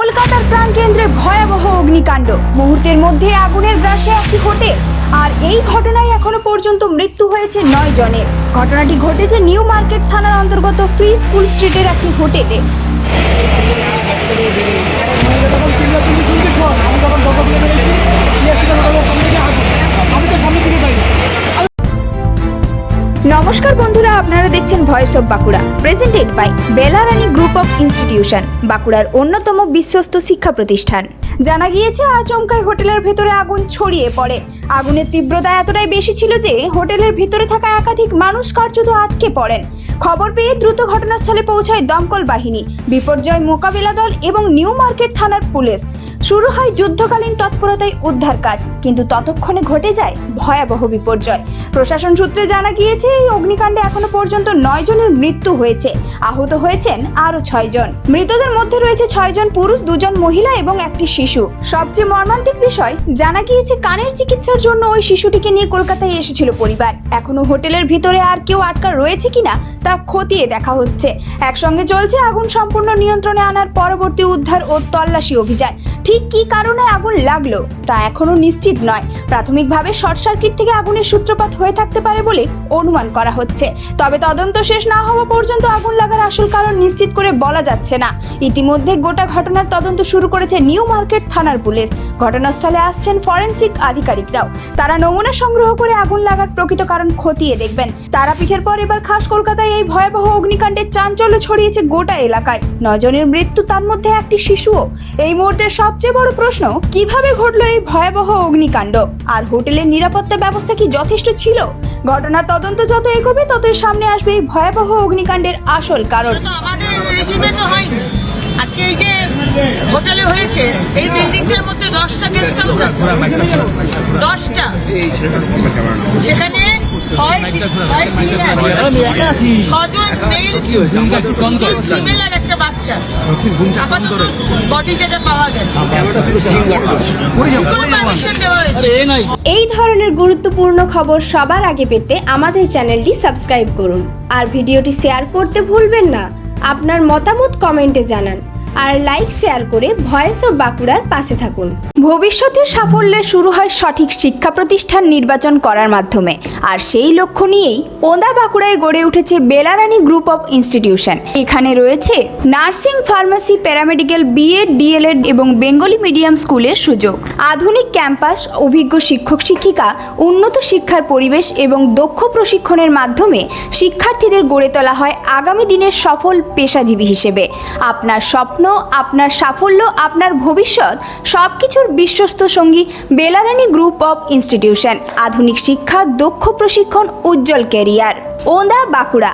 কলকাতার প্রাণকেন্দ্রে ভয়াবহ অগ্নিকাণ্ড, মুহূর্তের মধ্যে আগুনের গ্রাসে একটি হোটেল। আর এই ঘটনায় এখনো পর্যন্ত মৃত্যু হয়েছে 9 জনের। ঘটনাটি ঘটেছে নিউ মার্কেট থানার অন্তর্গত ফ্রি স্কুল স্ট্রিটের একটি হোটেলে। নমস্কার বন্ধুরা, আপনারা দেখছেন voice of Bankura, presented by Belarani group of institution, বাঁকুড়ার অন্যতম বিশ্বস্ত শিক্ষা প্রতিষ্ঠান। জানা গিয়েছে আচমকাই হোটেলের ভেতরে আগুন ছড়িয়ে পড়ে। আগুনের তীব্রতা এতটাই বেশি ছিল যে হোটেলের ভিতরে থাকা একাধিক মানুষ কার্যত আটকে পড়েন। খবর পেয়ে দ্রুত ঘটনাস্থলে পৌঁছায় দমকল বাহিনী, বিপর্যয় মোকাবিলা দল এবং নিউ মার্কেট থানার পুলিশ। শুরু হয় যুদ্ধকালীন তৎপরতায় উদ্ধার কাজ, কিন্তু ততক্ষণে ঘটে যায় ভয়াবহ বিপর্যয়। প্রশাসন সূত্রে জানা গিয়েছে এই অগ্নিকাণ্ডে এখনো পর্যন্ত 9 জনের মৃত্যু হয়েছে, আহত হয়েছেন আরো 6 জন। মৃতদের মধ্যে রয়েছে 6 জন পুরুষ, 2 জন মহিলা এবং একটি শিশু। সবচেয়ে মর্মান্তিক বিষয়, জানা গিয়েছে কানের চিকিৎসার জন্য ওই শিশুটিকে নিয়ে কলকাতায় এসেছিল পরিবার। এখনো হোটেলের ভিতরে আর কেউ আটকা রয়েছে কিনা তা খতিয়ে দেখা হচ্ছে। একসঙ্গে চলছে আগুন সম্পূর্ণ নিয়ন্ত্রণে আনার পরবর্তী উদ্ধার ও তল্লাশি অভিযান। ঠিক কী কারণে আগুন লাগলো তা এখনো নিশ্চিত নয়। প্রাথমিকভাবে শর্ট সার্কিট থেকে আগুনের সূত্রপাত হয়ে থাকতে পারে বলে অনুমান করা হচ্ছে, তবে তদন্ত শেষ না হওয়া পর্যন্ত আগুন লাগার আসল কারণ নিশ্চিত করে বলা যাচ্ছে না। ইতিমধ্যে গোটা ঘটনার তদন্ত শুরু করেছে নিউ মার্কেট থানার পুলিশ। ঘটনাস্থলে আসছেন ফরেনসিক আধিকারিকরাও। তারা নমুনা সংগ্রহ করে আগুন লাগার প্রকৃত কারণ খতিয়ে দেখবেন। তারাপীঠের পর এবার খাস কলকাতায় এই ভয়াবহ অগ্নিকাণ্ডের চাঞ্চল্য ছড়িয়েছে গোটা এলাকায়। 9 জনের মৃত্যু, তার মধ্যে একটি শিশুও। এই মুহূর্তের সবচেয়ে বড় প্রশ্ন, কিভাবে ঘটলো এই ভয়াবহ অগ্নিকাণ্ড? আর হোটেলের নিরাপত্তা ব্যবস্থা কি যথেষ্ট ছিল? ঘটনার তদন্ত যত এগোবে ততই সামনে আসবে এই ভয়াবহ অগ্নিকাণ্ডের আসল কারণ। আজকে এই যে হোটেলে হয়েছে, এই বিল্ডিংটার মধ্যে 10টা গেস্ট হাউস আছে, 10টা। সেখানে 6 জন মেল, ফিমেল আর একটা বাচ্চা। আপাতত বডি যেটা পাওয়া গেছে, কোনো পারমিশন দেওয়া হয়েছে। এই ধরনের গুরুত্বপূর্ণ খবর সবার আগে পেতে আমাদের চ্যানেলটি সাবস্ক্রাইব করুন আর ভিডিওটি শেয়ার করতে ভুলবেন না। আপনার মতামত কমেন্টে জানান আর লাইক শেয়ার করে ভয়েস অফ বাঁকুড়ার পাশে থাকুন। ভবিষ্যতের সাফল্যে শুরু হয় সঠিক শিক্ষা প্রতিষ্ঠান নির্বাচন করার মাধ্যমে, আর সেই লক্ষ্য নিয়েই ওন্দা বাঁকুড়ায় গড়ে উঠেছে বেলারানী গ্রুপ অফ ইনস্টিটিউশন। এখানে রয়েছে nursing, pharmacy, paramedical, BEd, DElEd এবং বেঙ্গলি মিডিয়াম স্কুলের সুযোগ, আধুনিক ক্যাম্পাস, অভিজ্ঞ শিক্ষক শিক্ষিকা, উন্নত শিক্ষার পরিবেশ এবং দক্ষ প্রশিক্ষণের মাধ্যমে শিক্ষার্থীদের গড়ে তোলা হয় আগামী দিনের সফল পেশাজীবী হিসেবে। আপনার স্বপ্ন, আপনার সাফল্য, আপনার ভবিষ্যৎ, সবকিছুর বিশ্বস্ত সঙ্গী বেলারানী গ্রুপ অফ ইনস্টিটিউশন। আধুনিক শিক্ষা, দক্ষ প্রশিক্ষণ, উজ্জ্বল ক্যারিয়ার। ওন্দা বাঁকুড়া